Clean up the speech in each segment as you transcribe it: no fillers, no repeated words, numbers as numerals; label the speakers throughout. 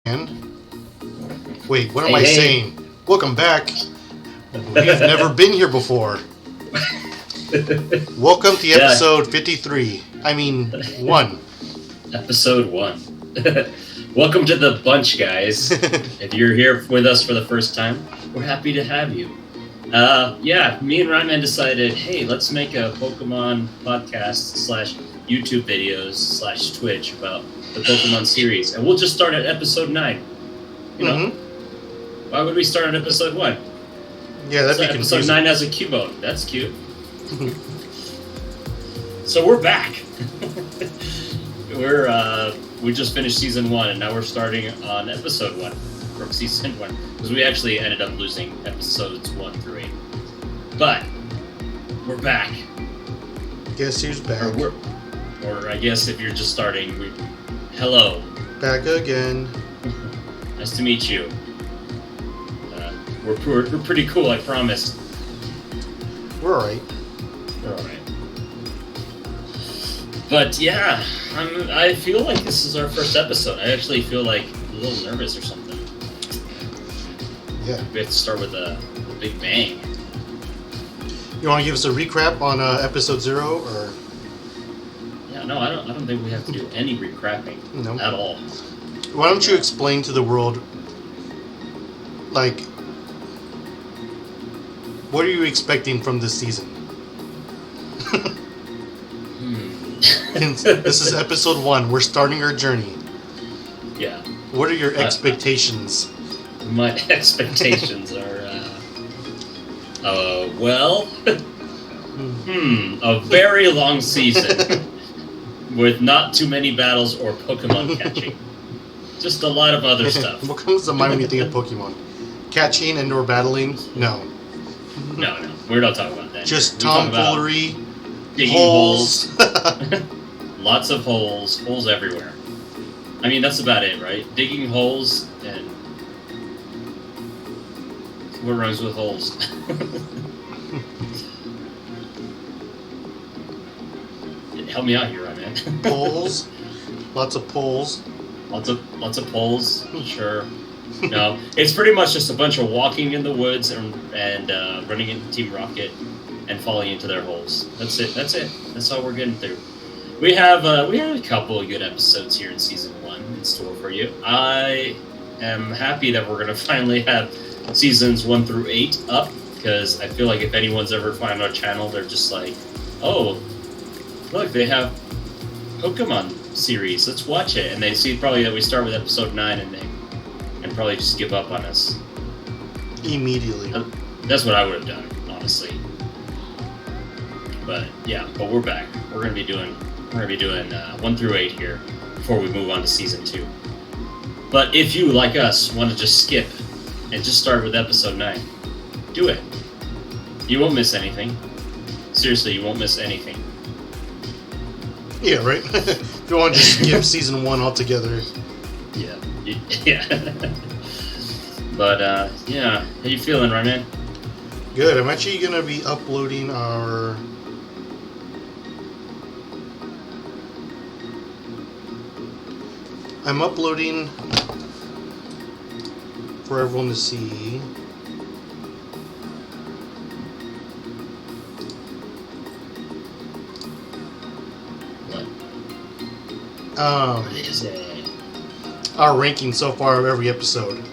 Speaker 1: Wait, what am I saying? Welcome back. We've never been here before. Welcome to episode 53. I mean, 1.
Speaker 2: Episode 1. Welcome to the bunch, guys. If you're here with us for the first time, we're happy to have you. Me and Ryman decided, hey, let's make a Pokemon podcast / YouTube videos / Twitch about the Pokemon series. And we'll just start at episode 9. You know? Why would we start at episode 1?
Speaker 1: Yeah, that'd be confusing.
Speaker 2: Episode 9 has a Cubone. That's cute. So we're back. We just finished season 1, and now we're starting on episode 1 from season 1, because we actually ended up losing episodes 1 through 8. But we're back.
Speaker 1: Guess who's back?
Speaker 2: Or I guess if you're just starting, hello.
Speaker 1: Back again.
Speaker 2: Nice to meet you. We're pretty cool, I promise.
Speaker 1: We're alright.
Speaker 2: We're alright. But yeah, I feel like this is our first episode. I actually feel like a little nervous or something.
Speaker 1: Yeah.
Speaker 2: We have to start with a big bang.
Speaker 1: You want to give us a recap on episode 0, or?
Speaker 2: Yeah, no, I don't think we have to do any recapping at all.
Speaker 1: Why don't you explain to the world, like, what are you expecting from this season? This is episode 1. We're starting our journey.
Speaker 2: Yeah.
Speaker 1: What are your expectations?
Speaker 2: My expectations are, a very long season with not too many battles or Pokemon catching. Just a lot of other stuff.
Speaker 1: What comes to mind when you think of Pokemon? Catching and or battling? No.
Speaker 2: No. We're not talking about that.
Speaker 1: Just tomfoolery,
Speaker 2: digging holes. Lots of holes. Holes everywhere. I mean, that's about it, right? Digging holes and... what rhymes with holes? Help me out here, right, man.
Speaker 1: Poles. Lots of poles.
Speaker 2: Lots of poles. Sure. No, it's pretty much just a bunch of walking in the woods and running into Team Rocket and falling into their holes. That's it. That's all we're getting through. We have a couple of good episodes here in season 1 in store for you. I am happy that we're gonna finally have seasons 1 through 8 up, because I feel like if anyone's ever found our channel, they're just like, oh, look, they have Pokemon series. Let's watch it. And they see probably that we start with episode 9 and probably just give up on us
Speaker 1: immediately.
Speaker 2: That's what I would have done, honestly. But yeah, we're back. We're gonna be doing 1 through 8 here before we move on to season 2. But if you, like us, want to just skip and just start with episode 9, do it. You won't miss anything. Seriously, you won't miss anything.
Speaker 1: Yeah, right? If you want to just skip season 1 altogether.
Speaker 2: Yeah. But, yeah. How you feeling, right, man?
Speaker 1: Good. I'm actually going to be uploading our... I'm uploading for everyone to see.
Speaker 2: What is it?
Speaker 1: Our ranking so far of every episode.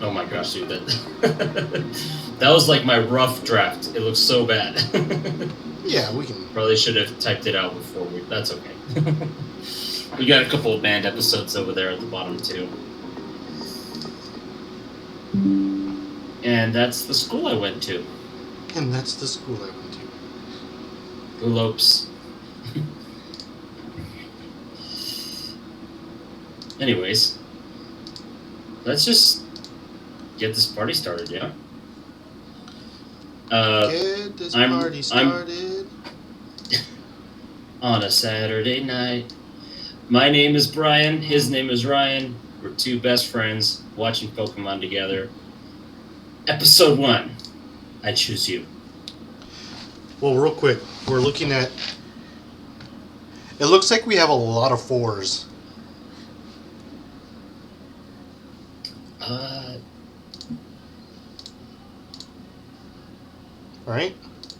Speaker 2: Oh my gosh, dude, that was like my rough draft. It looks so bad.
Speaker 1: Yeah, we can.
Speaker 2: Probably should have typed it out before that's okay. We got a couple of banned episodes over there at the bottom too. And that's the school I went to. Elopes. Anyways, let's just get this party started, yeah?
Speaker 1: Get this party started.
Speaker 2: On a Saturday night. My name is Brian, his name is Ryan. We're 2 best friends watching Pokemon together. Episode 1, I choose you.
Speaker 1: Well, real quick, we're looking at... It looks like we have a lot of 4s. Right?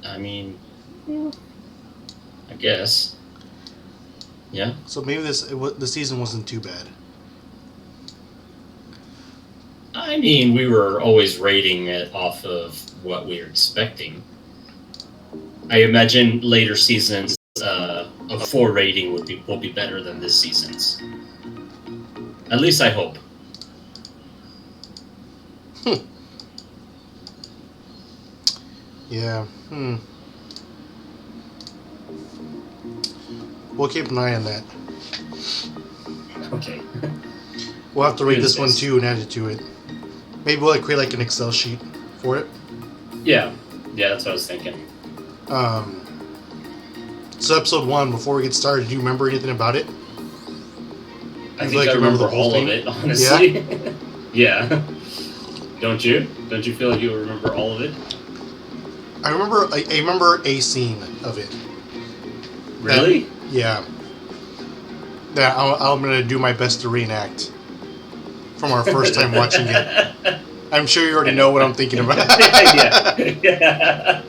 Speaker 2: I mean, I guess. Yeah.
Speaker 1: So maybe the season wasn't too bad.
Speaker 2: I mean, we were always rating it off of what we were expecting. I imagine later seasons, a 4 rating will be better than this season's. At least I hope.
Speaker 1: Yeah. We'll keep an eye on that.
Speaker 2: Okay.
Speaker 1: We'll have to rate this one too and add it to it. Maybe we'll create like an Excel sheet for it.
Speaker 2: Yeah. Yeah, that's what I was thinking.
Speaker 1: So episode 1, before we get started, do you remember anything about it?
Speaker 2: I think I remember all of it, honestly. Yeah. Yeah. Don't you? Don't you feel like you remember all of it?
Speaker 1: I remember a scene of it.
Speaker 2: Really?
Speaker 1: Yeah. That I'm going to do my best to reenact from our first time watching it. I'm sure you already know what I'm thinking about.
Speaker 2: Yeah.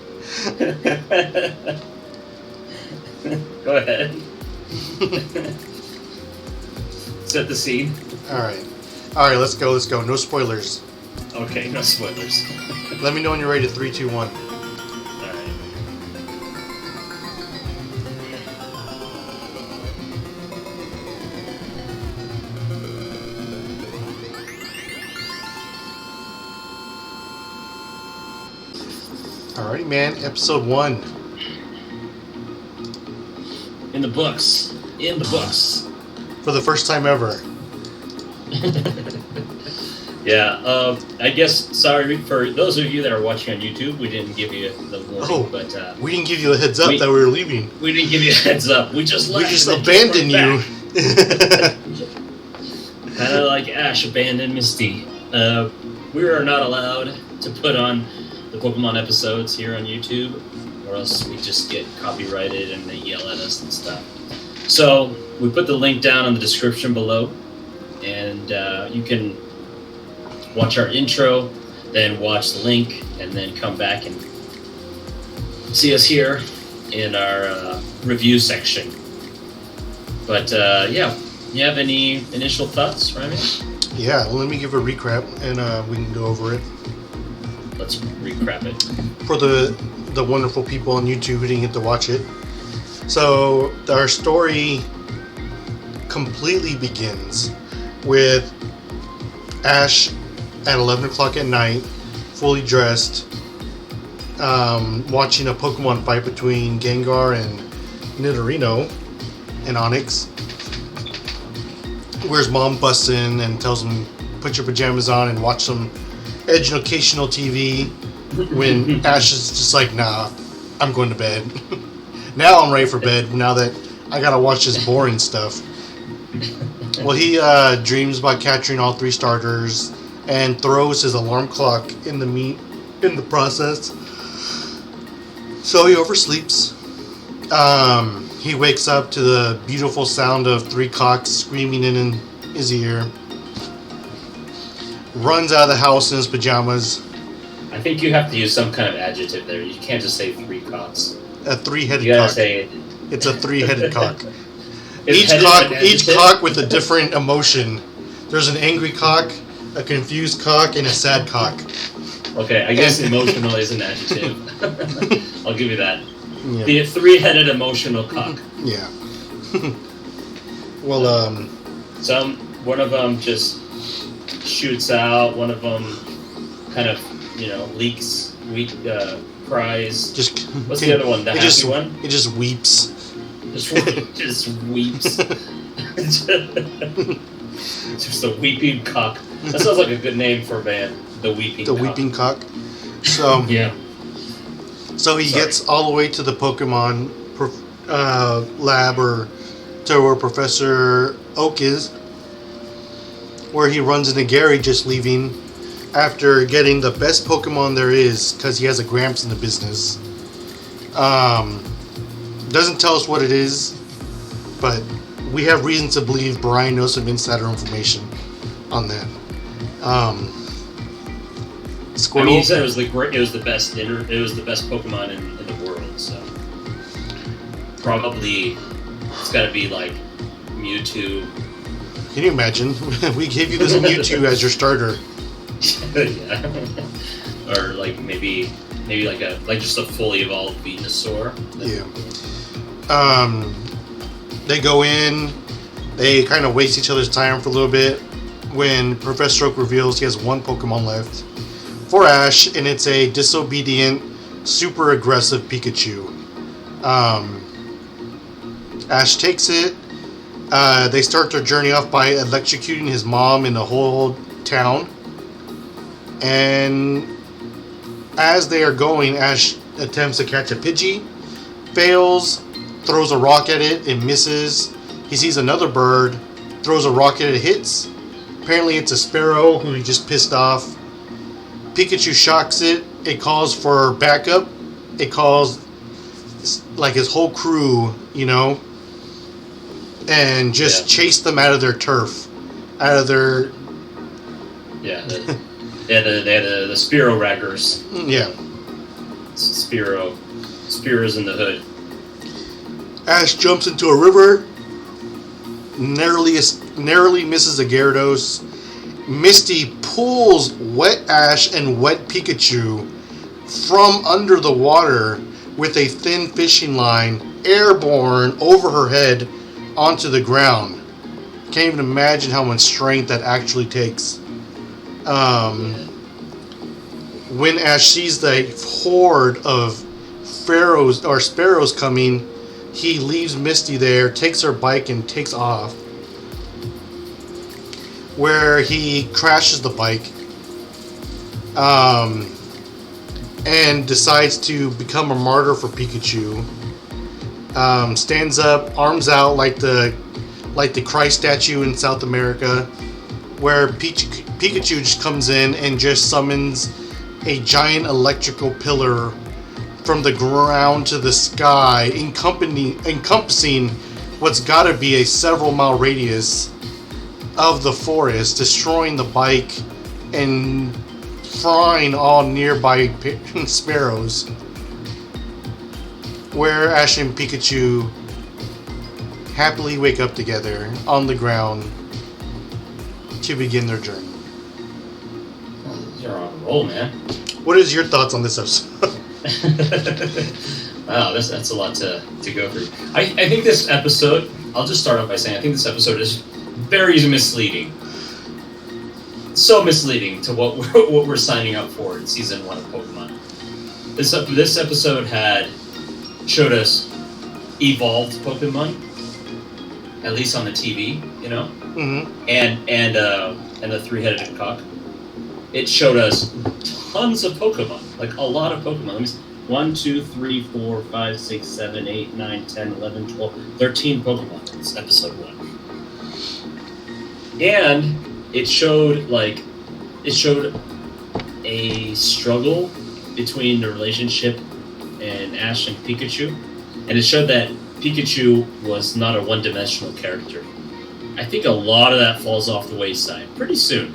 Speaker 2: Go ahead. Set the scene.
Speaker 1: All right, let's go. No spoilers.
Speaker 2: Okay, no spoilers.
Speaker 1: Let me know when you're ready to 3, 2, 1. Alrighty, man. Episode 1.
Speaker 2: In the books.
Speaker 1: For the first time ever.
Speaker 2: Yeah, I guess, sorry for those of you that are watching on YouTube, we didn't give you the warning, but...
Speaker 1: we didn't give you a heads up that we were leaving.
Speaker 2: We didn't give you a heads up. We just left.
Speaker 1: We just abandoned you.
Speaker 2: Kind of like Ash abandoned Misty. We are not allowed to put on the Pokemon episodes here on YouTube, or else we just get copyrighted and they yell at us and stuff. So we put the link down in the description below, and you can watch our intro, then watch the link, and then come back and see us here in our review section. But yeah, you have any initial thoughts, Ryan?
Speaker 1: Yeah, well, let me give a recap, and we can go over it.
Speaker 2: Let's recap it.
Speaker 1: For the wonderful people on YouTube who didn't get to watch it. So, our story completely begins with Ash at 11 o'clock at night, fully dressed, watching a Pokemon fight between Gengar and Nidorino and Onix. Where his mom busts in and tells him, put your pajamas on and watch some educational TV, when Ash is just like, nah, I'm going to bed. Now I'm ready for bed, now that I gotta watch this boring stuff. Well, he dreams about capturing all 3 starters and throws his alarm clock in the process. So he oversleeps. He wakes up to the beautiful sound of 3 cocks screaming in his ear. Runs out of the house in his pajamas.
Speaker 2: I think you have to use some kind of adjective there. You can't just say 3 cocks.
Speaker 1: A 3-headed
Speaker 2: you gotta
Speaker 1: cock.
Speaker 2: Say it.
Speaker 1: It's a 3-headed cock.
Speaker 2: Each
Speaker 1: cock with a different emotion. There's an angry cock, a confused cock, and a sad cock.
Speaker 2: Okay, I guess emotional is an adjective. I'll give you that.
Speaker 1: Yeah.
Speaker 2: The 3-headed emotional cock.
Speaker 1: Yeah. Well,
Speaker 2: one of them just shoots out. One of them kind of, leaks, cries. What's the other one? The happy one?
Speaker 1: It just weeps.
Speaker 2: Just weeps. Just a weeping cock. That sounds like a good name for a band. The Weeping Cock.
Speaker 1: The Weeping Cock. So,
Speaker 2: yeah.
Speaker 1: So he gets all the way to the Pokemon lab, or to where Professor Oak is, where he runs into Gary just leaving after getting the best Pokemon there is, because he has a Gramps in the business. Doesn't tell us what it is, but we have reason to believe Brian knows some insider information on that. Squirtle.
Speaker 2: I mean, you said it was the best Pokemon in the world, so probably it's got to be like Mewtwo.
Speaker 1: Can you imagine? We gave you this Mewtwo as your starter.
Speaker 2: Yeah. Or like maybe like just a fully evolved Venusaur.
Speaker 1: Yeah. They go in. They kind of waste each other's time for a little bit. When Professor Oak reveals he has one Pokemon left for Ash, and it's a disobedient, super aggressive Pikachu. Ash takes it. They start their journey off by electrocuting his mom and the whole town. And as they are going, Ash attempts to catch a Pidgey, fails, throws a rock at it, and misses. He sees another bird, throws a rock at it, hits. Apparently it's a sparrow who he just pissed off. Pikachu shocks it. It calls for backup. It calls like his whole crew, and just chase them out of their turf, out of their...
Speaker 2: Yeah, they had the Spearow Rackers.
Speaker 1: Yeah.
Speaker 2: Spearows in the hood.
Speaker 1: Ash jumps into a river, narrowly misses a Gyarados. Misty pulls Wet Ash and Wet Pikachu from under the water with a thin fishing line, airborne over her head onto the ground. Can't even imagine how much strength that actually takes. When Ash sees the horde of sparrows coming, he leaves Misty there, takes her bike, and takes off. Where he crashes the bike, and decides to become a martyr for Pikachu. Stands up, arms out like the Christ statue in South America, where Pikachu just comes in and just summons a giant electrical pillar from the ground to the sky, encompassing what's gotta be a several mile radius of the forest, destroying the bike and frying all nearby sparrows. Where Ash and Pikachu happily wake up together on the ground to begin their journey.
Speaker 2: You're on a roll, man.
Speaker 1: What is your thoughts on this episode?
Speaker 2: Wow, that's a lot to go through. I think this episode, I'll just start off by saying I think this episode is very misleading. So misleading to what we're signing up for in season 1 of Pokemon. This episode showed us evolved Pokemon, at least on the TV,
Speaker 1: Mm-hmm.
Speaker 2: and the three-headed cock. It showed us tons of Pokemon, like a lot of Pokemon. Let me see. 1, 2, 3, 4, 5, 6, 7, 8, 9, 10, 11, 12, 13 Pokemon. It's episode 1. And it showed a struggle between the relationship and Ash and Pikachu. And it showed that Pikachu was not a one-dimensional character. I think a lot of that falls off the wayside pretty soon.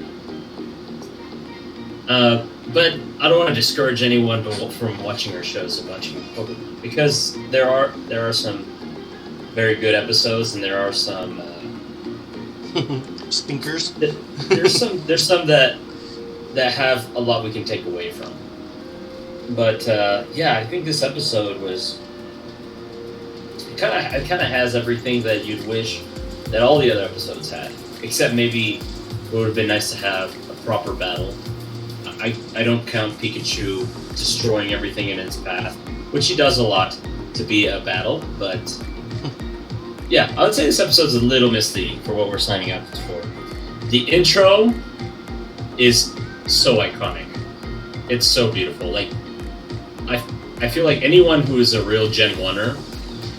Speaker 2: But I don't want to discourage anyone from watching our shows and watching Pokemon, because there are some very good episodes and there are some
Speaker 1: stinkers.
Speaker 2: There's some that have a lot we can take away from. But I think this episode was it kind of has everything that you'd wish that all the other episodes had, except maybe it would have been nice to have a proper battle. I don't count Pikachu destroying everything in its path, which he does a lot to be a battle, but yeah, I would say this episode's a little misleading for what we're signing up for. The intro is so iconic. It's so beautiful. Like, I feel like anyone who is a real Gen 1er,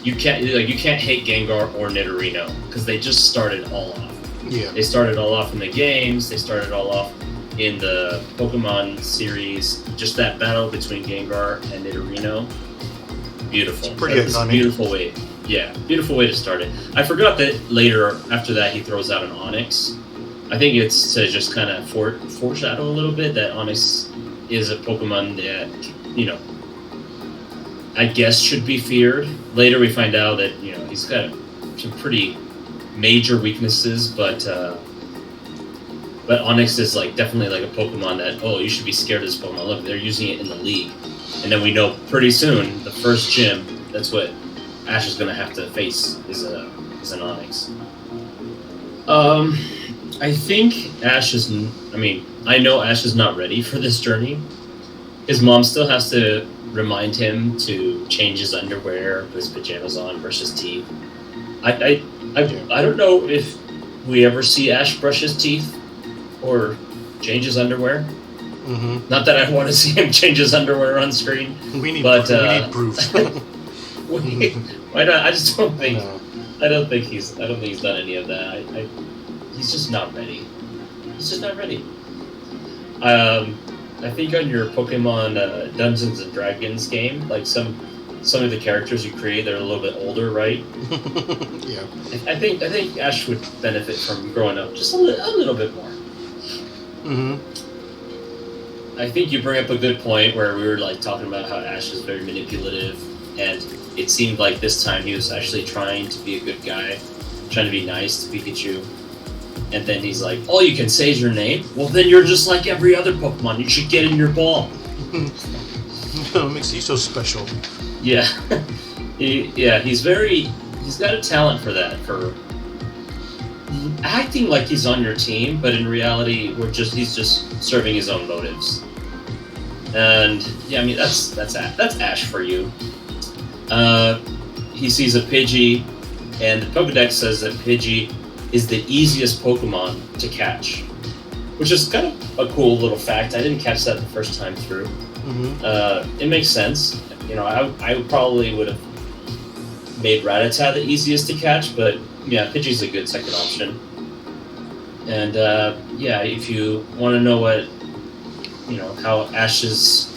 Speaker 2: you can't hate Gengar or Nidorino, because they just started all off.
Speaker 1: Yeah.
Speaker 2: They started all off in the games, they started all off in the Pokemon series. Just that battle between Gengar and Nidorino. Beautiful.
Speaker 1: It's pretty iconic.
Speaker 2: Beautiful way. Yeah, beautiful way to start it. I forgot that later, after that, he throws out an Onix. I think it's to just kind of foreshadow a little bit that Onyx is a Pokemon that, you know, I guess should be feared. Later we find out that, you know, he's got some pretty major weaknesses, but Onyx is like definitely like a Pokemon that, oh, you should be scared of this Pokemon. Look, they're using it in the league. And then we know pretty soon the first gym, that's what Ash is gonna have to face is an Onyx. I think Ash is. I mean, I know Ash is not ready for this journey. His mom still has to remind him to change his underwear, put his pajamas on, brush his teeth. I don't know if we ever see Ash brush his teeth or change his underwear.
Speaker 1: Mm-hmm.
Speaker 2: Not that I want to see him change his underwear on screen.
Speaker 1: We need proof.
Speaker 2: Why not? I just don't think.
Speaker 1: No.
Speaker 2: I don't think he's done any of that. He's just not ready. He's just not ready. I think on your Pokemon Dungeons and Dragons game, like some of the characters you create, they're a little bit older, right?
Speaker 1: Yeah.
Speaker 2: I think Ash would benefit from growing up just a little bit more.
Speaker 1: Mm-hmm.
Speaker 2: I think you bring up a good point where we were like talking about how Ash is very manipulative, and it seemed like this time he was actually trying to be a good guy, trying to be nice to Pikachu. And then he's like, all you can say is your name? Well, then you're just like every other Pokemon. You should get in your ball.
Speaker 1: What makes you so special?
Speaker 2: Yeah. He's got a talent for that, for acting like he's on your team, but in reality, he's just serving his own motives. And, yeah, I mean, that's Ash for you. He sees a Pidgey, and the Pokedex says that Pidgey is the easiest Pokemon to catch, which is kind of a cool little fact. I didn't catch that the first time through. Mm-hmm. It makes sense. You know, I probably would have made Rattata the easiest to catch, but yeah, Pidgey's a good second option. And yeah, if you want to know what, you know, how Ash's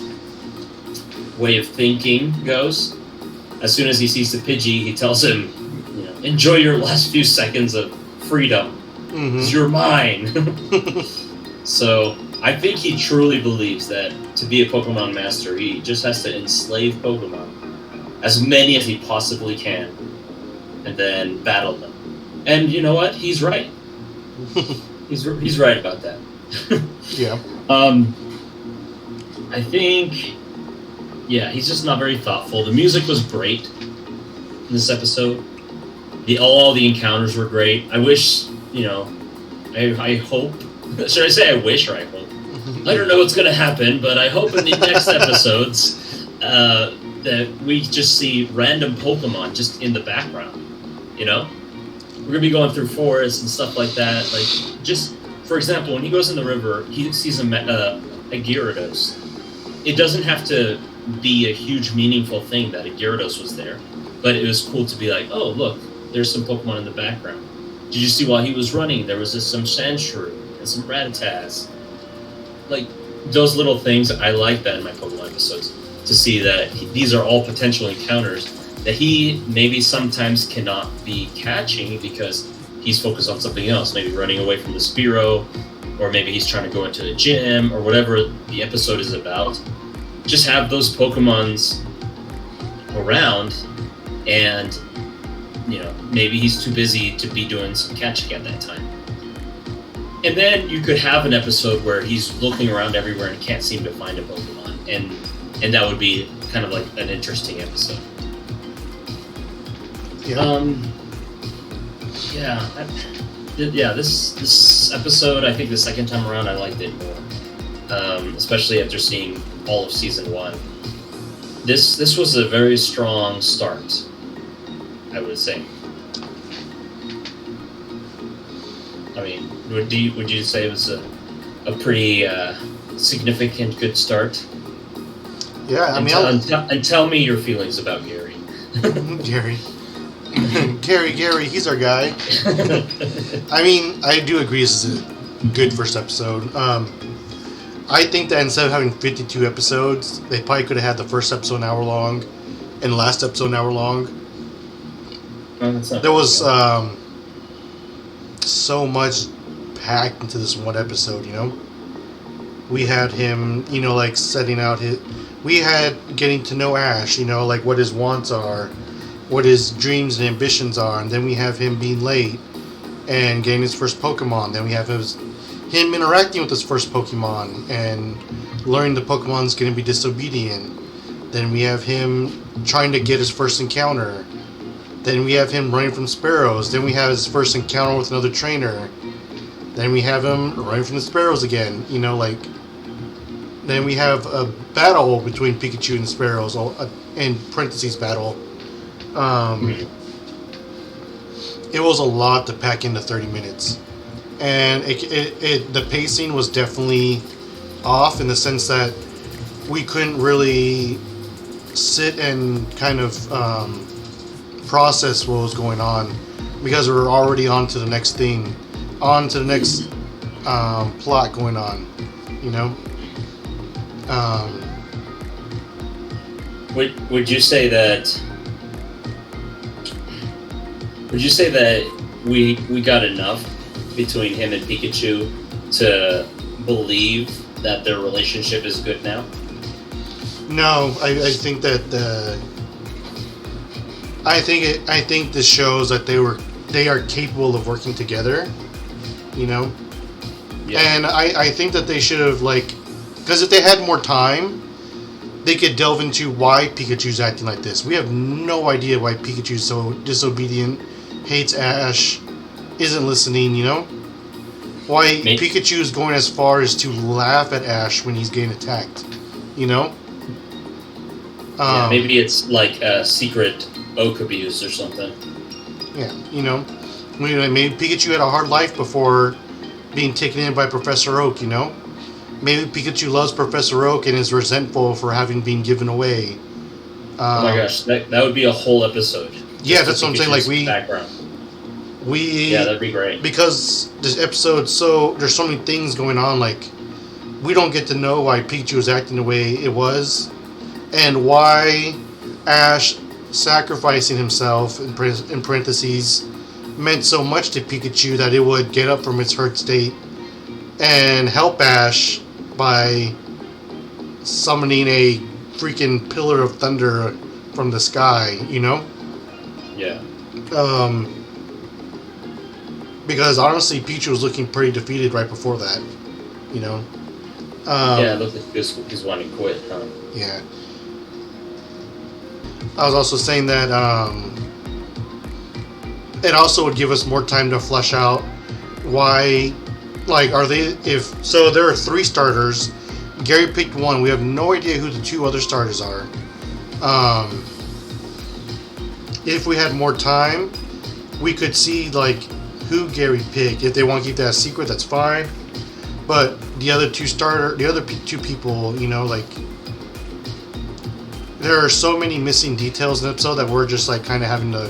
Speaker 2: way of thinking goes, as soon as he sees the Pidgey, he tells him, you know, enjoy your last few seconds of freedom. Mm-hmm. You're mine. So I think he truly believes that to be a Pokemon master, he just has to enslave Pokemon, as many as he possibly can, and then battle them. And you know what? He's right. He's right about that.
Speaker 1: Yeah.
Speaker 2: I think, yeah, he's just not very thoughtful. The music was great in this episode. All the encounters were great. I wish, you know, I hope. Should I say I wish or I hope? I don't know what's going to happen, but I hope in the next episodes that we just see random Pokemon just in the background. You know, we're going to be going through forests and stuff like that. Like, just for example, when he goes in the river, he sees a Gyarados. It doesn't have to be a huge, meaningful thing that a Gyarados was there, but it was cool to be like, oh, look, there's some Pokemon in the background. Did you see while he was running, there was some Sandshrew and some Rattatas? Like, those little things, I like that in my Pokemon episodes, to see that these are all potential encounters that he maybe sometimes cannot be catching because he's focused on something else, maybe running away from the Spearow, or maybe he's trying to go into the gym, or whatever the episode is about. Just have those Pokemons around, and, you know, maybe he's too busy to be doing some catching at that time. And then you could have an episode where he's looking around everywhere and can't seem to find a Pokemon, and that would be kind of like an interesting episode.
Speaker 1: Yeah.
Speaker 2: This episode, I think the second time around, I liked it more, especially after seeing all of season 1. This was a very strong start, I would say. I mean, would you say it was a pretty significant good start?
Speaker 1: Yeah, I mean,
Speaker 2: and tell me your feelings about Gary.
Speaker 1: Gary, he's our guy. I mean, I do agree this is a good first episode. I think that instead of having 52 episodes, they probably could have had the first episode an hour long and the last episode an hour long. There was so much packed into this one episode, you know? We had him, you know, like setting out his... We had getting to know Ash, you know, like what his wants are, what his dreams and ambitions are, and then we have him being late and getting his first Pokemon. Then we have him interacting with his first Pokemon and learning the Pokemon's going to be disobedient. Then we have him trying to get his first encounter. Then we have him running from sparrows. Then we have his first encounter with another trainer. Then we have him running from the sparrows again. You know, like... Then we have a battle between Pikachu and sparrows, in parentheses battle. It was a lot to pack into 30 minutes. And the pacing was definitely off in the sense that we couldn't really sit and kind of process what was going on because we were already on to the next thing, on to the next plot going on, you know?
Speaker 2: Would you say that? Would you say that we got enough between him and Pikachu to believe that their relationship is good now?
Speaker 1: No, I think that I think this shows that they are capable of working together, you know. Yeah. And I think that they should have because if they had more time, they could delve into why Pikachu's acting like this. We have no idea why Pikachu's so disobedient, hates Ash, isn't listening, you know? Why Pikachu's going as far as to laugh at Ash when he's getting attacked, you know?
Speaker 2: Yeah, maybe it's like a secret oak abuse or something.
Speaker 1: Yeah, you know? Maybe Pikachu had a hard life before being taken in by Professor Oak, you know? Maybe Pikachu loves Professor Oak and is resentful for having been given away.
Speaker 2: Oh my gosh, that would be a whole episode.
Speaker 1: Yeah, that's what I'm saying. Like
Speaker 2: background.
Speaker 1: Yeah,
Speaker 2: that'd be great.
Speaker 1: Because this episode, there's so many things going on. Like, we don't get to know why Pikachu was acting the way it was, and why Ash sacrificing himself in parentheses meant so much to Pikachu that it would get up from its hurt state and help Ash by summoning a freaking pillar of thunder from the sky, you know?
Speaker 2: Yeah.
Speaker 1: Because honestly, Pikachu was looking pretty defeated right before that, you know?
Speaker 2: Yeah, it looked like he's wanting to quit, huh?
Speaker 1: Yeah. I was also saying that it also would give us more time to flesh out why, there are 3 starters. Gary picked one. We have no idea who the 2 other starters are. If we had more time, we could see, who Gary picked. If they want to keep that a secret, that's fine. But the other 2 people, you know, there are so many missing details in the episode that we're just, kind of having to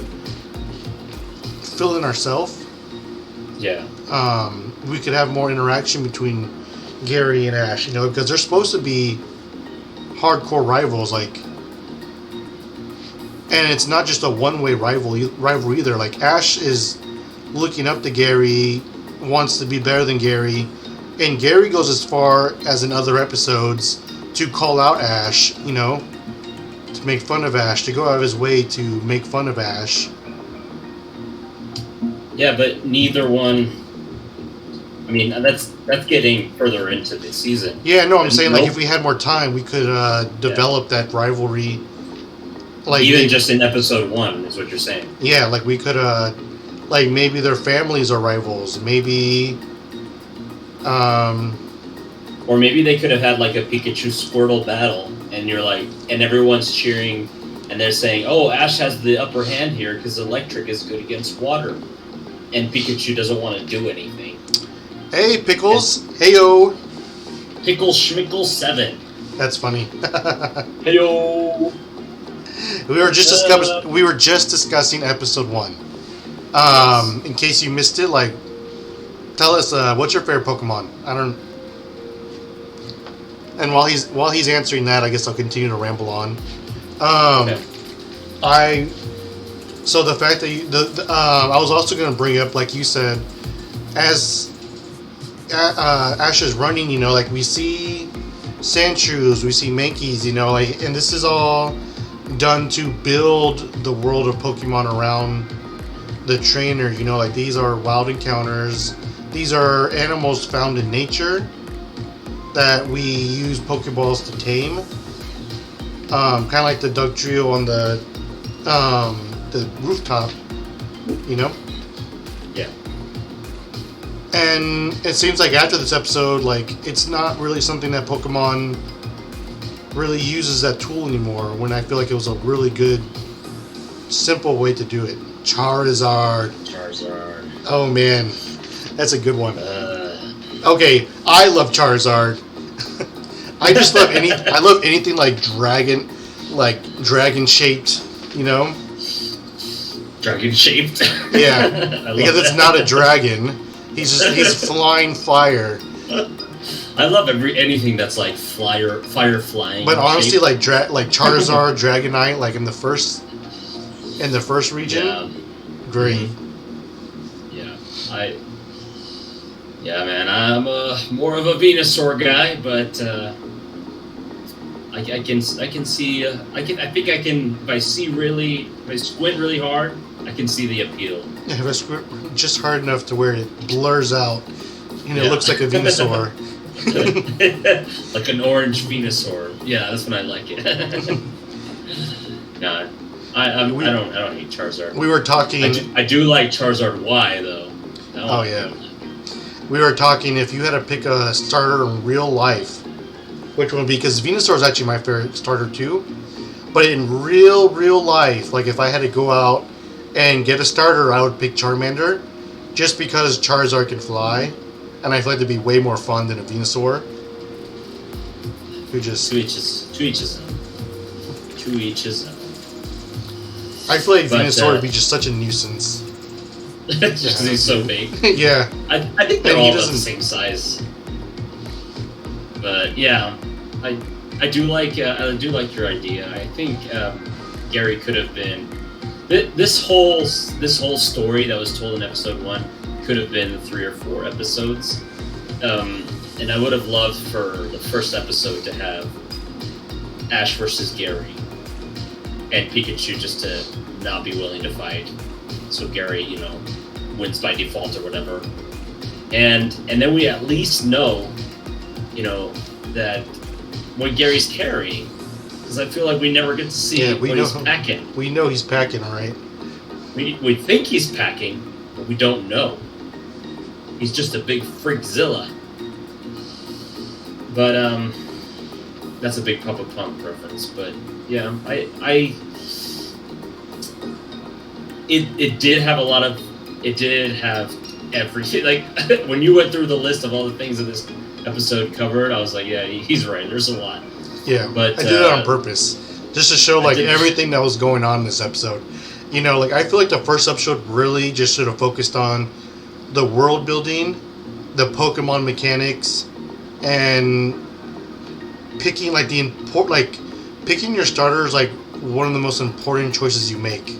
Speaker 1: fill in ourselves.
Speaker 2: Yeah.
Speaker 1: We could have more interaction between Gary and Ash, you know, because they're supposed to be hardcore rivals, and it's not just a one-way rival either. Ash is looking up to Gary, wants to be better than Gary, and Gary goes as far as in other episodes to call out Ash, you know, to make fun of Ash, to go out of his way to make fun of Ash.
Speaker 2: Yeah, but neither one. I mean, that's getting further into the season.
Speaker 1: Yeah, no, I'm saying if we had more time, we could develop that rivalry.
Speaker 2: Even just in episode 1 is what you're saying.
Speaker 1: Yeah, we could maybe their families are rivals. Maybe,
Speaker 2: or maybe they could have had a Pikachu Squirtle battle, and and everyone's cheering, and they're saying, "Oh, Ash has the upper hand here because electric is good against water," and Pikachu doesn't want to do anything.
Speaker 1: Hey, Pickles! Heyo!
Speaker 2: Pickle Schmickle 7.
Speaker 1: That's funny.
Speaker 2: Heyo!
Speaker 1: We were just discussing episode 1. In case you missed it, tell us what's your favorite Pokemon? I don't. And while he's answering that, I guess I'll continue to ramble on. Okay. So the fact that I was also going to bring up, like you said, as Ash is running, like we see Sandshrews, we see Mankeys, like, and this is all done to build the world of Pokemon around the trainer. Like these are wild encounters. These are animals found in nature that we use Pokeballs to tame. Kind of like the Dugtrio on the rooftop,
Speaker 2: Yeah.
Speaker 1: And it seems like after this episode, like, it's not really something that Pokemon really uses that tool anymore, when I feel like it was a really good, simple way to do it. Charizard. Oh man, that's a good one. Okay, I love Charizard. I just love I love anything like dragon shaped,
Speaker 2: Dragon shaped.
Speaker 1: Yeah, because it's not a dragon. He's flying fire.
Speaker 2: I love anything that's like fire flying.
Speaker 1: But honestly, shaped. like Charizard, Dragonite, like in the first region,
Speaker 2: yeah.
Speaker 1: Great.
Speaker 2: Mm-hmm. Yeah, man, I'm more of a Venusaur guy, but I can see if I squint really hard, I can see the appeal.
Speaker 1: Yeah, if I squint just hard enough to where it blurs out, it looks like a Venusaur.
Speaker 2: Like an orange Venusaur. Yeah, that's when I like it. Nah, I don't hate Charizard.
Speaker 1: We were talking.
Speaker 2: I do like Charizard Y though.
Speaker 1: Oh yeah. We were talking, if you had to pick a starter in real life, which one would be? Because Venusaur is actually my favorite starter too. But in real life, like if I had to go out and get a starter, I would pick Charmander, just because Charizard can fly, and I feel like it'd be way more fun than a Venusaur. Who just
Speaker 2: to each his own.
Speaker 1: I feel like Venusaur would be just such a nuisance.
Speaker 2: Just because he's so big.
Speaker 1: Yeah.
Speaker 2: I think they're all about the same size. But yeah, I do like your idea. I think Gary could have been this whole story that was told in episode 1 could have been 3 or 4 episodes. And I would have loved for the first episode to have Ash versus Gary and Pikachu just to not be willing to fight. So Gary, wins by default or whatever. And then we at least know, that what Gary's carrying. Because I feel like we never get to see what he's packing.
Speaker 1: We know he's packing, all right?
Speaker 2: We think he's packing, but we don't know. He's just a big freakzilla. But, that's a big Papa Pump reference. But, yeah, It did have everything. Like, when you went through the list of all the things that this episode covered, I was like, yeah, he's right. There's a lot.
Speaker 1: Yeah, but I did it on purpose. Just to show, like, everything that was going on in this episode. Like, I feel like the first episode really just should have focused on the world building, the Pokemon mechanics, and picking, like, picking your starters, like, one of the most important choices you make.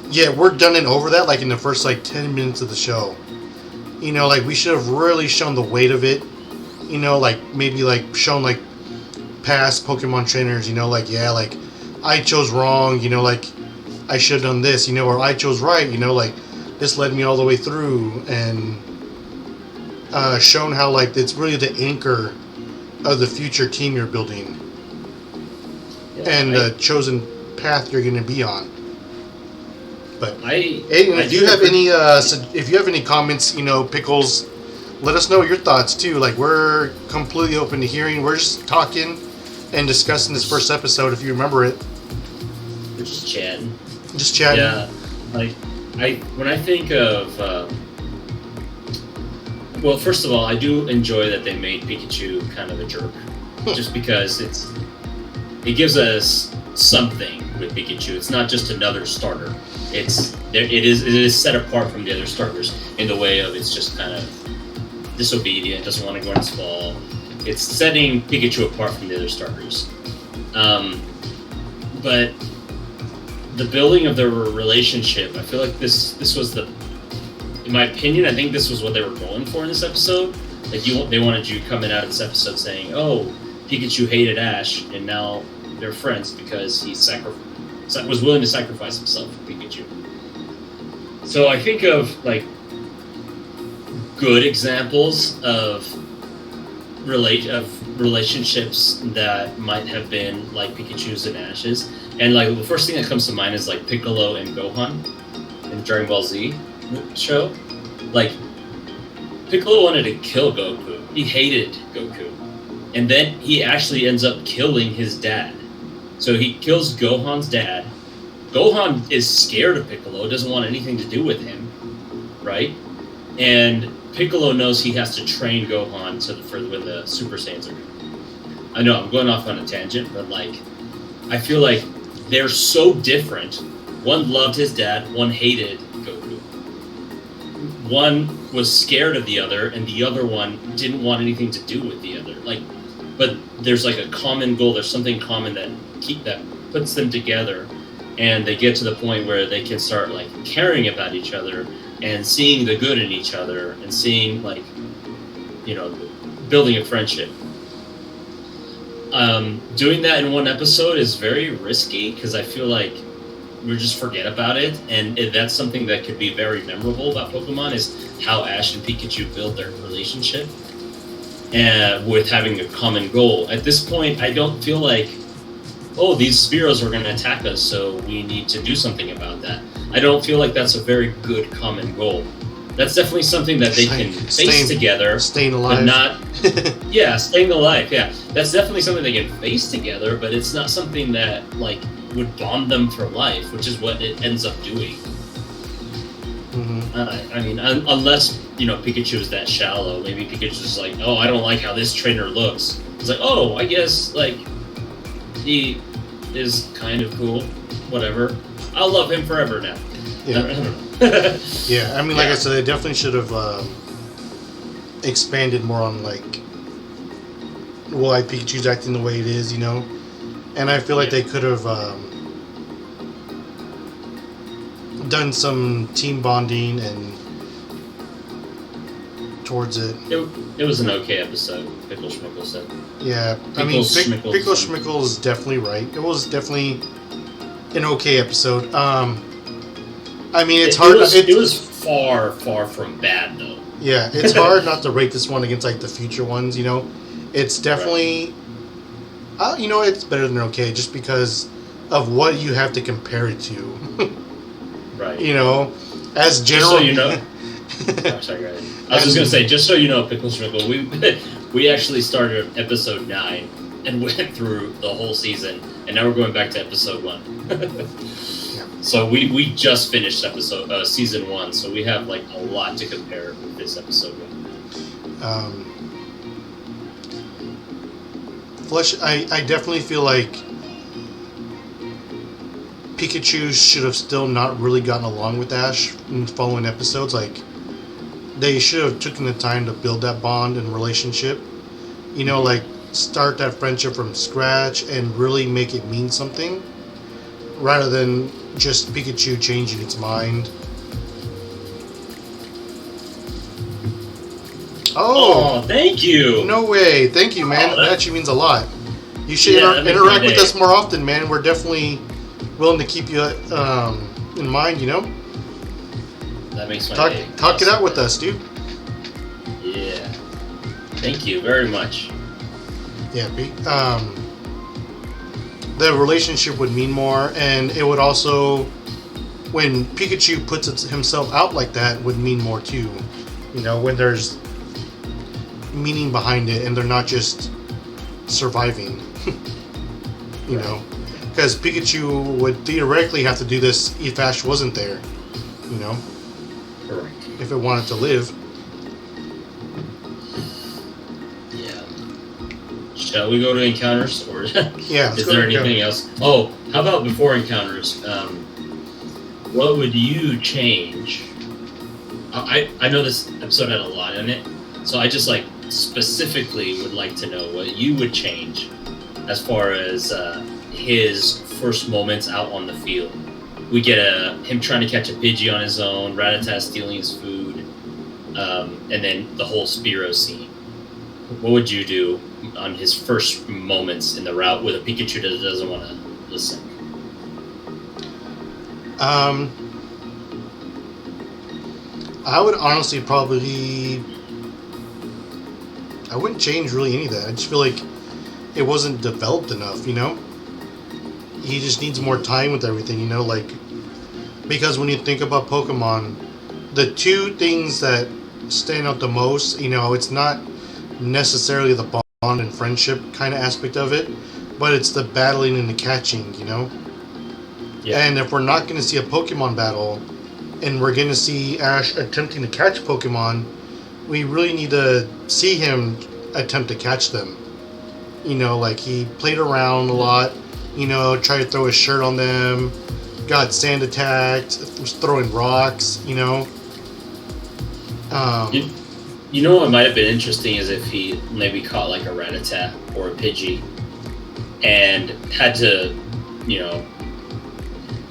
Speaker 1: Yeah, we're done and over that, like, in the first, 10 minutes of the show. Like, we should have really shown the weight of it. Maybe, shown, past Pokemon trainers, I chose wrong, I should have done this, or I chose right, this led me all the way through, and shown how, it's really the anchor of the future team you're building. Yeah, and the chosen path you're going to be on. But if you have any comments, Pickles, let us know your thoughts too. Like, we're completely open to hearing. We're just talking and discussing this first episode. If you remember it,
Speaker 2: we're just chatting.
Speaker 1: Yeah,
Speaker 2: when I think of, well, first of all, I do enjoy that they made Pikachu kind of a jerk, just because it gives us something with Pikachu. It's not just another starter. It is set apart from the other starters in the way of it's just kind of disobedient, doesn't want to go in its ball. It's setting Pikachu apart from the other starters. But the building of their relationship, I feel like this was in my opinion, I think this was what they were going for in this episode. Like they wanted you coming out of this episode saying, "Oh, Pikachu hated Ash, and now they're friends because he was willing to sacrifice himself for Pikachu." So I think of like good examples of relationships that might have been like Pikachu's and Ash's, and like the first thing that comes to mind is like Piccolo and Gohan in the Dragon Ball Z show. Like Piccolo wanted to kill Goku. He hated Goku, and then he actually ends up killing his dad. So he kills Gohan's dad. Gohan is scared of Piccolo, doesn't want anything to do with him, right? And Piccolo knows he has to train Gohan for when the Super Saiyans are. I know I'm going off on a tangent, but like, I feel like they're so different. One loved his dad, one hated Goku. One was scared of the other, and the other one didn't want anything to do with the other. Like, but there's like a common goal. There's something common that puts them together, and they get to the point where they can start like caring about each other and seeing the good in each other and seeing like, you know, building a friendship. Doing that in one episode is very risky because I feel like we just forget about it, and that's something that could be very memorable about Pokemon is how Ash and Pikachu build their relationship and with having a common goal. At this point, I don't feel like, oh, these Spearows are going to attack us, so we need to do something about that. I don't feel like that's a very good common goal. That's definitely something that they can face together.
Speaker 1: Staying alive.
Speaker 2: But not, yeah, staying alive, yeah. That's definitely something they can face together, but it's not something that, like, would bond them for life, which is what it ends up doing.
Speaker 1: Mm-hmm.
Speaker 2: I mean, unless, you know, Pikachu is that shallow. Maybe Pikachu's like, oh, I don't like how this trainer looks. It's like, oh, I guess, like, he is kind of cool. Whatever. I'll love him forever now.
Speaker 1: Yeah. Yeah, I mean, like I said, they definitely should have expanded more on, like, why Pikachu's acting the way it is, you know? And I feel like they could have done some team bonding and towards it.
Speaker 2: It was an okay episode, Pickle Schmickle said.
Speaker 1: Yeah, I mean, Pickle Schmickle is definitely right. It was definitely an okay episode. I mean, it's hard.
Speaker 2: It was far from bad, though.
Speaker 1: Yeah, it's hard not to rate this one against like the future ones. You know, it's definitely. Right. You know, it's better than okay, just because of what you have to compare it to.
Speaker 2: Right.
Speaker 1: You know, as general.
Speaker 2: Just so you know. Oh, sorry, go ahead. I was just gonna say, just so you know, Pickle Schmickle, we actually started episode 9 and went through the whole season, and now we're going back to episode 1. So we just finished season 1, so we have like a lot to compare with this episode 1.
Speaker 1: Flesh, I definitely feel like Pikachu should have still not really gotten along with Ash in the following episodes. Like, they should have taken the time to build that bond and relationship. You know, like, start that friendship from scratch and really make it mean something, rather than just Pikachu changing its mind.
Speaker 2: Oh, thank you.
Speaker 1: No way. Thank you, man. That actually means a lot. You should interact with us more often, man. We're definitely willing to keep you in mind, you know?
Speaker 2: That makes my day.
Speaker 1: Talk it out with us, dude.
Speaker 2: Yeah. Thank you very much.
Speaker 1: Yeah, the relationship would mean more, and it would also, when Pikachu puts himself out like that, would mean more too. You know, when there's meaning behind it, and they're not just surviving. You know, because Pikachu would theoretically have to do this if Ash wasn't there. You know,
Speaker 2: correct.
Speaker 1: If it wanted to live.
Speaker 2: Shall we go to encounters, or
Speaker 1: yeah,
Speaker 2: is there anything else? Oh, how about before encounters? What would you change? I know this episode had a lot in it, so I just like specifically would like to know what you would change as far as his first moments out on the field. We get him trying to catch a Pidgey on his own, Rattata stealing his food, and then the whole Spearow scene. what would you do on his first moments in the route with a Pikachu that doesn't want to listen?
Speaker 1: I would honestly probably. I wouldn't change really any of that. I just feel like it wasn't developed enough, you know? He just needs more time with everything, you know? Like, because when you think about Pokemon, the two things that stand out the most, you know, it's not necessarily the bond and friendship kind of aspect of it, but it's the battling and the catching, you know?
Speaker 2: Yeah.
Speaker 1: And if we're not going to see a Pokemon battle, and we're going to see Ash attempting to catch Pokemon, we really need to see him attempt to catch them. You know, like he played around a lot, you know, tried to throw his shirt on them, got sand attacked, was throwing rocks, you know.
Speaker 2: You know what might have been interesting is if he maybe caught like a Rattata or a Pidgey and had to, you know,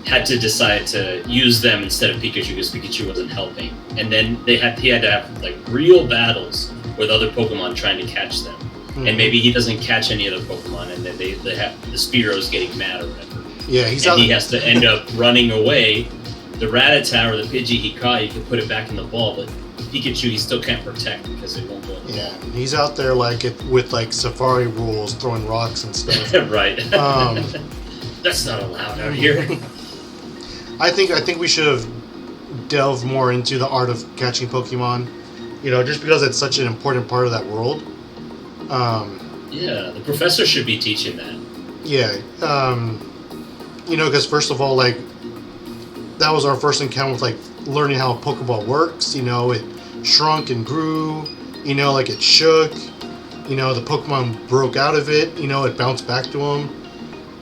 Speaker 2: had to decide to use them instead of Pikachu because Pikachu wasn't helping, and then he had to have like real battles with other Pokemon trying to catch them, and maybe he doesn't catch any other Pokemon, and then they have the Spearo's getting mad or whatever.
Speaker 1: Yeah,
Speaker 2: he has to end up running away. The Rattata or the Pidgey he caught, he could put it back in the ball, but Pikachu he still can't protect because it won't go in the ball.
Speaker 1: He's out there like with like Safari rules, throwing rocks and stuff.
Speaker 2: Right. That's not allowed out here.
Speaker 1: I think we should have delved more into the art of catching Pokemon, you know, just because it's such an important part of that world.
Speaker 2: Yeah, the professor should be teaching that.
Speaker 1: Yeah, you know, because first of all, like, that was our first encounter with, like, learning how a Pokeball works, you know, it shrunk and grew, you know, like, it shook, you know, the Pokemon broke out of it, you know, it bounced back to him,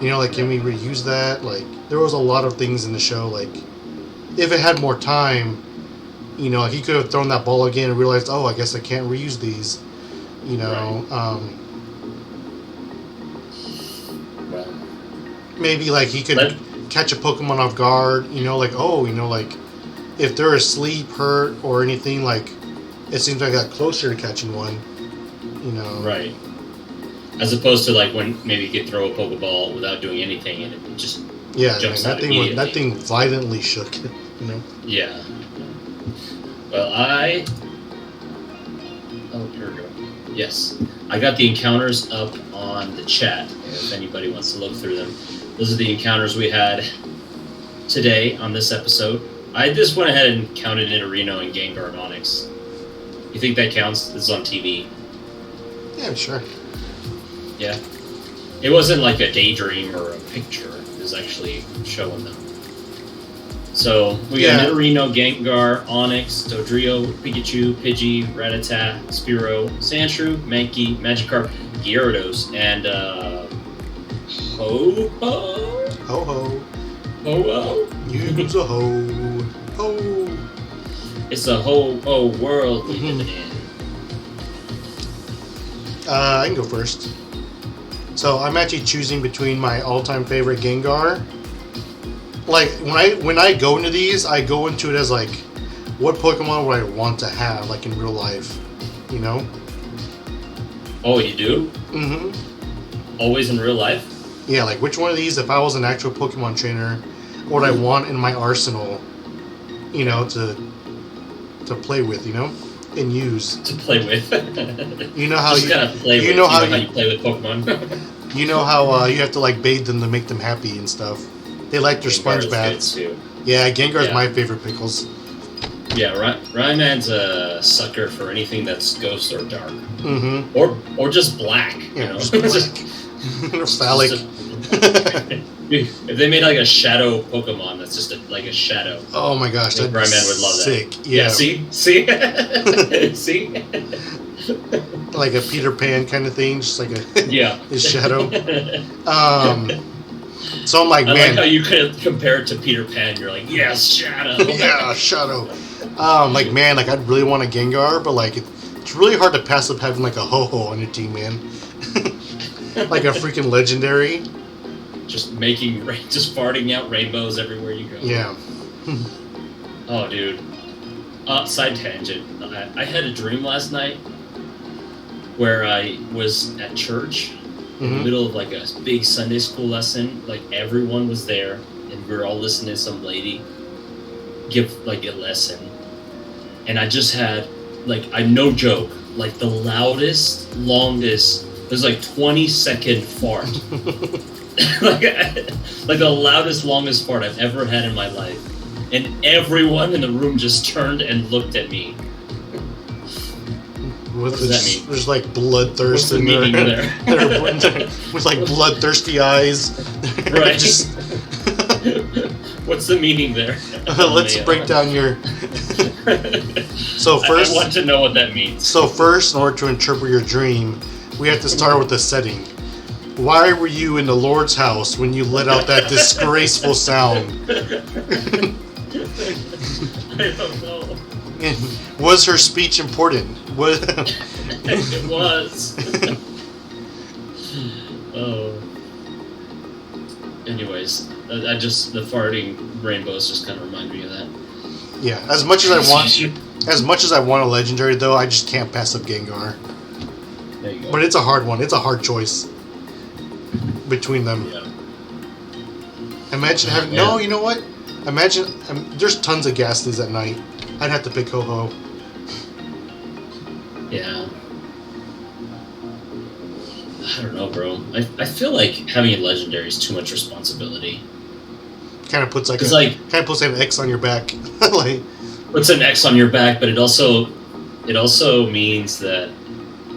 Speaker 1: you know, like, can we reuse that, like, there was a lot of things in the show, like, if it had more time, you know, he could have thrown that ball again and realized, oh, I guess I can't reuse these, you know,
Speaker 2: Well,
Speaker 1: maybe, like, he could catch a Pokemon off guard, you know, like, oh, you know, like, if they're asleep, hurt, or anything, like, it seems like I got closer to catching one, you know.
Speaker 2: Right. As opposed to, like, when maybe you could throw a Pokeball without doing anything and it just jumps out immediately.
Speaker 1: That thing violently shook, you know.
Speaker 2: Yeah. Well, oh, here we go. Yes. I got the encounters up on the chat, if anybody wants to look through them. Those are the encounters we had today on this episode. I just went ahead and counted Nidorino and Gengar and Onix. You think that counts? This is on TV.
Speaker 1: Yeah, sure.
Speaker 2: Yeah. It wasn't like a daydream or a picture. It was actually showing them. So, we got Nidorino, Gengar, Onix, Dodrio, Pikachu, Pidgey, Rattata, Spearow, Sandshrew, Mankey, Magikarp, Gyarados, and, Ho-Ho?
Speaker 1: Ho-Ho.
Speaker 2: Ho-Ho?
Speaker 1: Use a ho. Ho.
Speaker 2: It's a ho-ho world we live in.
Speaker 1: I can go first. So I'm actually choosing between my all-time favorite Gengar. Like when I go into these, I go into it as like, what Pokemon would I want to have like in real life, you know?
Speaker 2: Oh, you do?
Speaker 1: Mm-hmm.
Speaker 2: Always in real life?
Speaker 1: Yeah, like which one of these, if I was an actual Pokemon trainer, would I want in my arsenal, you know, to play with, you know, and use.
Speaker 2: To play with.
Speaker 1: You know how
Speaker 2: just
Speaker 1: you
Speaker 2: gotta play with. You know how you play with Pokemon.
Speaker 1: You know how you have to like bathe them to make them happy and stuff. They like their sponge baths. Yeah, Gengar's my favorite pickles.
Speaker 2: Yeah, Rayman's a sucker for anything that's ghost or dark.
Speaker 1: Mm-hmm.
Speaker 2: Or just black.
Speaker 1: Yeah,
Speaker 2: you know?
Speaker 1: just black. Phallic.
Speaker 2: If they made like a shadow Pokemon that's just like a shadow.
Speaker 1: Oh my gosh,
Speaker 2: Rayman would love
Speaker 1: sick.
Speaker 2: that.
Speaker 1: Yeah.
Speaker 2: See? See?
Speaker 1: Like a Peter Pan kind of thing, just like a his shadow. So I'm like,
Speaker 2: I
Speaker 1: man.
Speaker 2: like how you could compare it to Peter Pan. You're like, yes, Shadow.
Speaker 1: Yeah, Shadow. Like, man, like I'd really want a Gengar, but like it's really hard to pass up having like a Ho-Ho on your team, man. Like a freaking legendary.
Speaker 2: Just farting out rainbows everywhere you go.
Speaker 1: Yeah.
Speaker 2: Oh, dude. Side tangent. I had a dream last night where I was at church in the middle of like a big Sunday school lesson. Like everyone was there, and we were all listening to some lady give like a lesson, and I just had I no joke, like the loudest, longest. It was like 20-second fart, like the loudest, longest fart I've ever had in my life, and everyone in the room just turned and looked at me. What does that mean?
Speaker 1: There's like bloodthirst
Speaker 2: in there.
Speaker 1: With like bloodthirsty eyes.
Speaker 2: Right. Just... What's the meaning there?
Speaker 1: Let's break down your. So first,
Speaker 2: I want to know what that means.
Speaker 1: So first, in order to interpret your dream, we have to start with the setting. Why were you in the Lord's house when you let out that disgraceful sound?
Speaker 2: I don't know.
Speaker 1: Was her speech important?
Speaker 2: It was. Oh. Anyways, the farting rainbows just kind of remind me of that.
Speaker 1: Yeah, as much as I want a legendary though, I just can't pass up Gengar.
Speaker 2: There you go.
Speaker 1: But it's a hard one. It's a hard choice between them.
Speaker 2: Yeah.
Speaker 1: Imagine having no. You know what? Imagine there's tons of Ghastlies at night. I'd have to pick Ho-Ho.
Speaker 2: Yeah. I don't know, bro. I feel like having a legendary is too much responsibility.
Speaker 1: Kind of puts an X on your back. Like
Speaker 2: puts an X on your back, but it also means that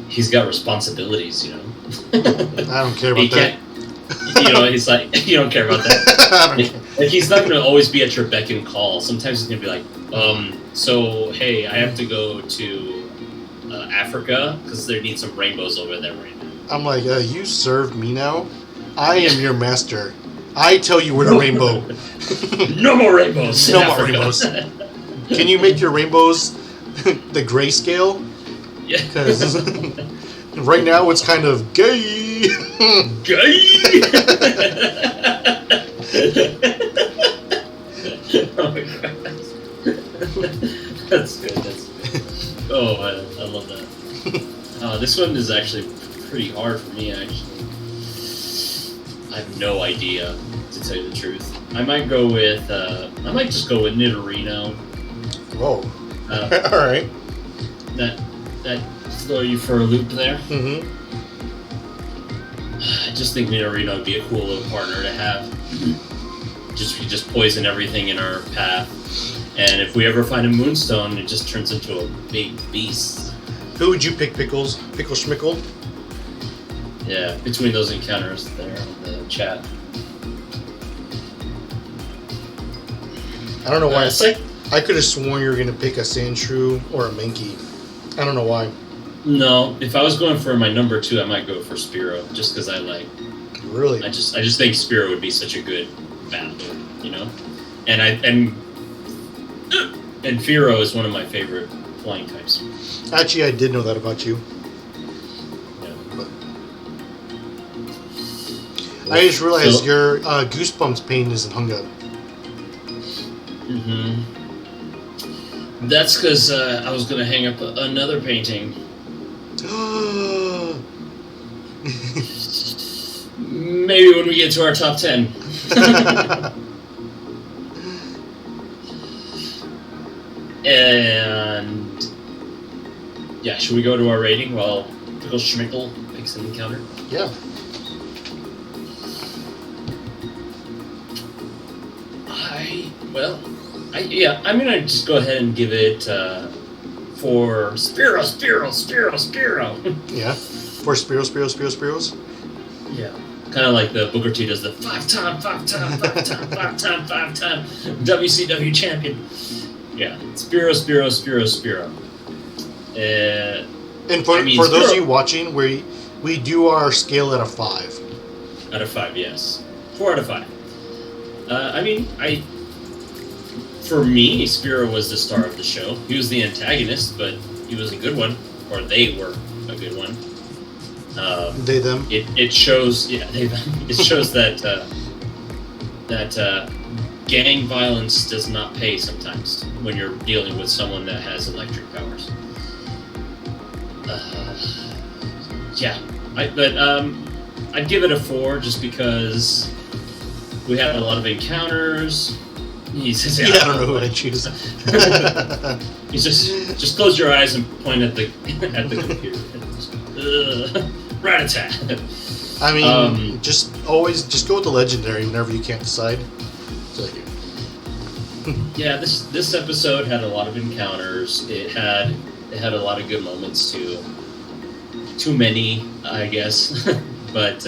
Speaker 2: he's got responsibilities, you know.
Speaker 1: I don't care about that.
Speaker 2: He's like, you don't care about that.
Speaker 1: I don't care.
Speaker 2: Like he's not gonna always be at your beck and call. Sometimes he's gonna be like, so hey, I have to go to Africa because there needs some rainbows over there right now.
Speaker 1: I'm like, you serve me now? I am your master. I tell you where to rainbow.
Speaker 2: No more rainbows.
Speaker 1: No more rainbows. Can you make your rainbows the grayscale?
Speaker 2: Yeah.
Speaker 1: Because right now it's kind of gay.
Speaker 2: Gay. Oh my god. That's good. That's good. Oh man, I love that. This one is actually pretty hard for me. Actually, I have no idea, to tell you the truth. I might go with. I might just go with Nidorino.
Speaker 1: Whoa. All right.
Speaker 2: That throw you for a loop there.
Speaker 1: Mm-hmm.
Speaker 2: I just think Nidorino would be a cool little partner to have. We just poison everything in our path, and if we ever find a Moonstone, it just turns into a big beast.
Speaker 1: Who would you pick, Pickles? Pickle Schmickle?
Speaker 2: Yeah, between those encounters there on the chat.
Speaker 1: I don't know why.
Speaker 2: Like,
Speaker 1: I could have sworn you were going to pick a Sandshrew or a Mankey. I don't know why.
Speaker 2: No, if I was going for my number 2, I might go for Spearow, just because I like.
Speaker 1: Really?
Speaker 2: I just think Spearow would be such a good battler, you know. And Fearow is one of my favorite flying types.
Speaker 1: Actually, I did know that about you.
Speaker 2: Yeah.
Speaker 1: But I just realized your Goosebumps pain isn't hung up.
Speaker 2: Mm-hmm. That's because I was going to hang up another painting. Maybe when we get to our top 10. And yeah, should we go to our rating while Pickle Schmickle picks an encounter?
Speaker 1: Yeah.
Speaker 2: I'm gonna just go ahead and give it for Spearow.
Speaker 1: Yeah. For Spearows.
Speaker 2: Yeah. Kind of like the Booker T does the 5-time WCW champion. Yeah. Spearow.
Speaker 1: And for those of you watching, we do our scale out of 5.
Speaker 2: Out of 5, yes. 4 out of 5. For me, Spearow was the star of the show. He was the antagonist, but he was a good one, or they were a good one.
Speaker 1: They them.
Speaker 2: It shows, yeah, they them. It shows that gang violence does not pay sometimes when you're dealing with someone that has electric powers. Yeah, I'd give it a 4 just because we had a lot of encounters. He says,
Speaker 1: Yeah, I don't know who I'd choose.
Speaker 2: He's just close your eyes and point at the computer. Rat-a-tat.
Speaker 1: I mean, just go with the legendary whenever you can't decide. So,
Speaker 2: yeah, this episode had a lot of encounters. It had a lot of good moments too. Too many, I guess. But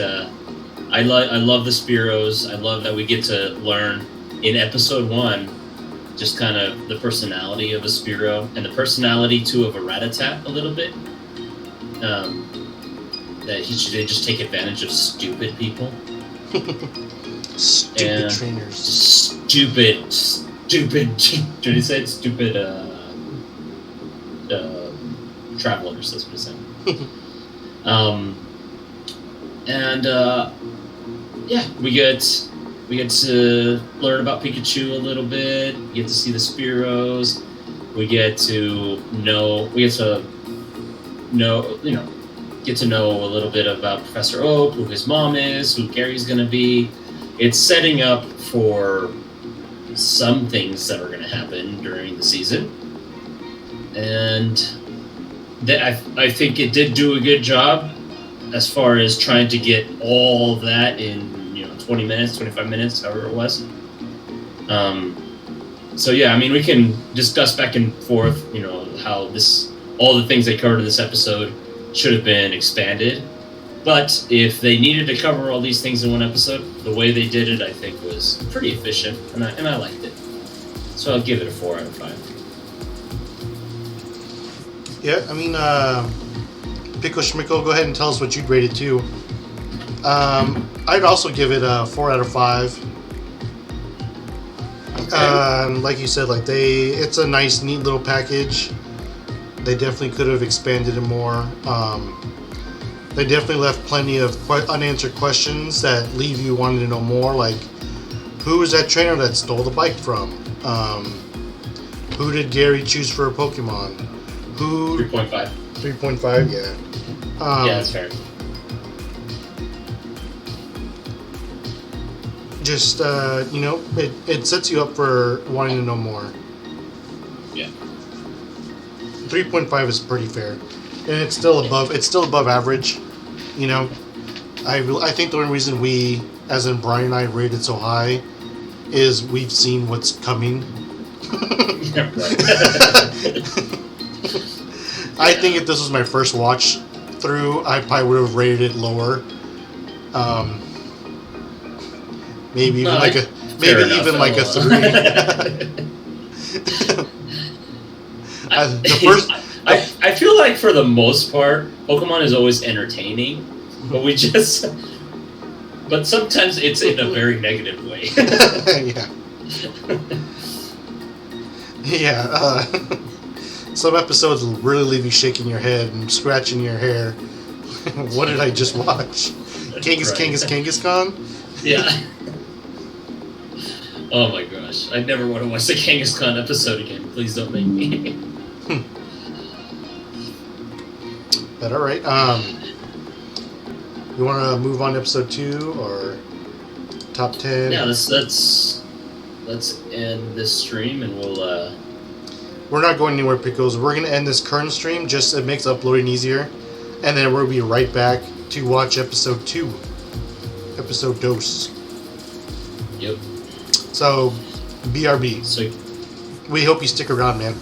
Speaker 2: I love the Spearows. I love that we get to learn in episode 1 just kind of the personality of a Spearow and the personality too of a Rat-a-tat a little bit. That they just take advantage of stupid people.
Speaker 1: Stupid trainers.
Speaker 2: Stupid. Did he say stupid? Travelers. That's what he's saying. Yeah, we get to learn about Pikachu a little bit. We get to see the Spearows. We get to know a little bit about Professor Oak, who his mom is, who Gary's going to be. It's setting up for some things that are going to happen during the season. And I think it did do a good job as far as trying to get all that in 20 minutes, 25 minutes, however it was. So yeah, I mean, we can discuss back and forth, how all the things they covered in this episode should have been expanded. But if they needed to cover all these things in one episode, the way they did it, I think, was pretty efficient, and I liked it. So I'll give it a 4 out of 5.
Speaker 1: Yeah, I mean, Pickle Schmickle, go ahead and tell us what you'd rate it too. I'd also give it a 4 out of 5.
Speaker 2: Okay.
Speaker 1: Like you said, it's a nice, neat little package. They definitely could have expanded it more. They definitely left plenty of unanswered questions that leave you wanting to know more, like who was that trainer that stole the bike from? Who did Gary choose for a Pokemon?
Speaker 2: 3.5.
Speaker 1: 3.5, yeah.
Speaker 2: Yeah, that's fair.
Speaker 1: Just, it sets you up for wanting to know more.
Speaker 2: Yeah.
Speaker 1: 3.5 is pretty fair. And it's still above average, I think the only reason we, as in Brian and I, rated so high is we've seen what's coming.
Speaker 2: Yeah, right.
Speaker 1: I think if this was my first watch through, I probably would have rated it lower. Maybe even like a 3.
Speaker 2: I feel like for the most part, Pokemon is always entertaining, but sometimes it's in a very negative way.
Speaker 1: Yeah. Some episodes will really leave you shaking your head and scratching your hair. What did I just watch? Kangaskhan?
Speaker 2: Yeah. Oh my gosh. I never want to watch the Kangaskhan episode again. Please don't make me.
Speaker 1: But alright, you want to move on to episode 2 or top 10?
Speaker 2: Yeah, let's end this stream and we'll
Speaker 1: We're not going anywhere, Pickles. We're going to end this current stream, just it makes uploading easier. And then we'll be right back to watch episode 2. Episode Dose.
Speaker 2: Yep.
Speaker 1: So, BRB.
Speaker 2: So,
Speaker 1: we hope you stick around, man.